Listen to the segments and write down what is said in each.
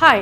हाय,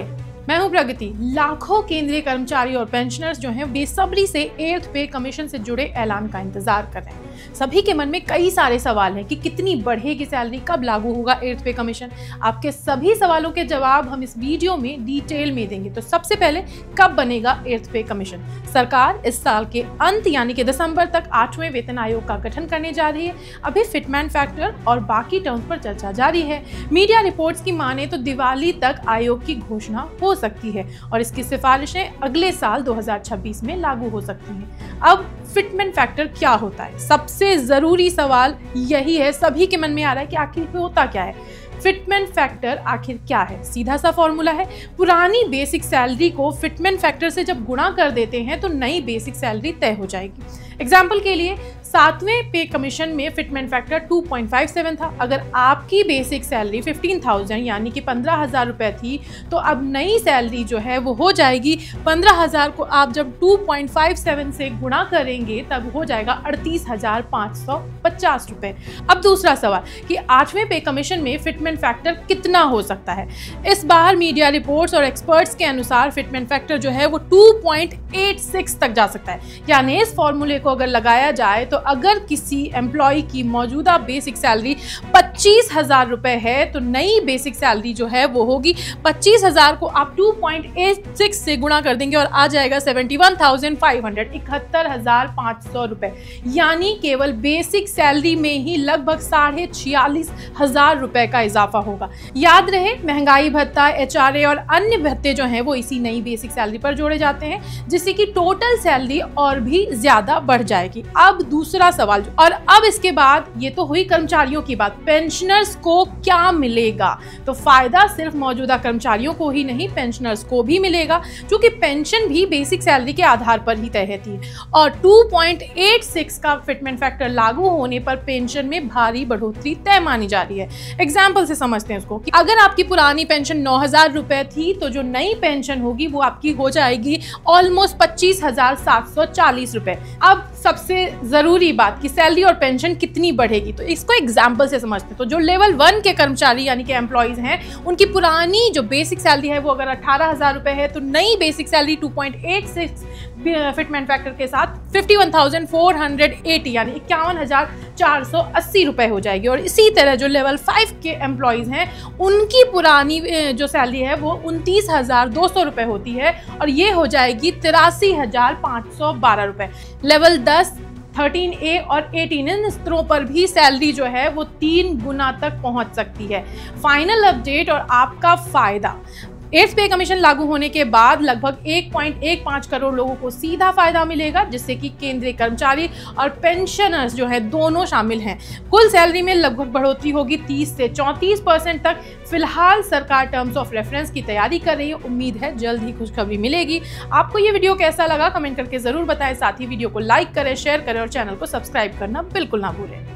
मैं हूं प्रगति। लाखों केंद्रीय कर्मचारी और पेंशनर्स जो हैं बेसब्री से 8th पे कमीशन से जुड़े ऐलान का इंतजार कर रहे हैं। सभी के मन में कई सारे सवाल हैं कि कितनी बढ़ेगी सैलरी, कब लागू होगा 8th पे कमीशन। आपके सभी सवालों के जवाब हम इस वीडियो में डिटेल में देंगे। तो सबसे पहले, कब बनेगा 8th पे कमीशन? सरकार इस साल के अंत यानी कि दिसंबर तक 8वें वेतन आयोग का गठन करने जा रही है। अभी फिटमैन फैक्टर और बाकी टर्म्स पर चर्चा जारी है। मीडिया रिपोर्ट्स की माने तो दिवाली तक आयोग की घोषणा हो सकती है और इसकी सिफारिशें अगले साल 2026 में लागू हो सकती हैं। अब फिटमैन फैक्टर क्या होता है? सबसे जरूरी सवाल यही है, सभी के मन में आ रहा है कि आखिर होता क्या है। फिटमैन फैक्टर आखिर क्या है? सीधा सा फॉर्मूला है, पुरानी बेसिक सैलरी को फिटमैन फैक्टर से जब गुणा कर देते हैं तो नई बेसिक सैलरी तय हो जाएगी। एग्जाम्पल के लिए 7वें पे कमीशन में फिटमैन फैक्टर 2.57 था। अगर आपकी बेसिक सैलरी 15,000 यानी कि 15,000 रुपए थी, तो अब नई सैलरी जो है वो हो जाएगी 15,000 को आप जब 2.57 से गुणा करेंगे तब हो जाएगा 38,550 रुपए। अब दूसरा सवाल कि 8वें पे कमीशन में फिटमैन फैक्टर कितना हो सकता है? इस बार मीडिया रिपोर्ट्स और एक्सपर्ट्स के अनुसार फिटमैन फैक्टर जो है वो 2.86 तक जा सकता है। यानी इस फॉर्मूले को अगर लगाया जाए तो अगर किसी एम्प्लॉय की मौजूदा बेसिक सैलरी 25,000 रुपए है तो नई बेसिक सैलरी जो है वो होगी 25,000 को आप 2.86 से गुणा कर देंगे और आ जाएगा 71,500, 71,500 रुपए। यानी केवल बेसिक सैलरी में ही लगभग 46,500 रुपए का इजाफा होगा। याद रहे, महंगाई भत्ता, HRA और अन्य भत्ते जो हैं वो इसी नई बेसिक सैलरी पर जोड़े जाते हैं, जिससे कि टोटल सैलरी और भी ज्यादा बढ़ जाएगी। अब दूसरा सवाल और अब इसके बाद ये तो हुई कर्मचारियों की बात, पेंशनर्स को क्या मिलेगा? तो फायदा सिर्फ मौजूदा कर्मचारियों को ही नहीं, पेंशनर्स को भी मिलेगा, क्योंकि पेंशन भी बेसिक सैलरी के आधार पर ही तय रहती है। और 2.86 का फिटमैन फैक्टर लागू होने पर पेंशन में भारी बढ़ोतरी तय मानी जा रही है। एग्जाम्पल से समझते हैं इसको कि अगर आपकी पुरानी पेंशन 9,000 रुपए थी तो जो नई पेंशन होगी वो आपकी हो जाएगी ऑलमोस्ट 25,740 रुपए। अब सबसे जरूरी बात कि सैलरी और पेंशन कितनी बढ़ेगी, तो इसको एग्जाम्पल से समझते हैं। तो जो लेवल 1 के कर्मचारी यानी कि एम्प्लॉइज हैं, उनकी पुरानी जो बेसिक सैलरी है वो अगर 18,000 रुपए है तो नई बेसिक सैलरी 2.86 फिटमैन फैक्टर के साथ 51,480 यानी 51,480 रुपए हो जाएगी। और इसी तरह जो लेवल 5 के एम्प्लॉइज हैं उनकी पुरानी जो सैलरी है वो 29,200 रुपए होती है और ये हो जाएगी 83,512 रुपए। लेवल 10, 13A और 18 इन स्तरों पर भी सैलरी जो है वो 3 गुना तक पहुंच सकती है। फाइनल अपडेट और आपका फायदा, 8th पे कमीशन लागू होने के बाद लगभग 1.15 करोड़ लोगों को सीधा फायदा मिलेगा, जिससे कि केंद्रीय कर्मचारी और पेंशनर्स जो है दोनों शामिल हैं। कुल सैलरी में लगभग बढ़ोतरी होगी 30 से 34% तक। फिलहाल सरकार टर्म्स ऑफ रेफरेंस की तैयारी कर रही है, उम्मीद है जल्द ही खुशखबरी मिलेगी। आपको ये वीडियो कैसा लगा कमेंट करके जरूर बताएं। साथ ही वीडियो को लाइक करें, शेयर करें और चैनल को सब्सक्राइब करना बिल्कुल ना भूलें।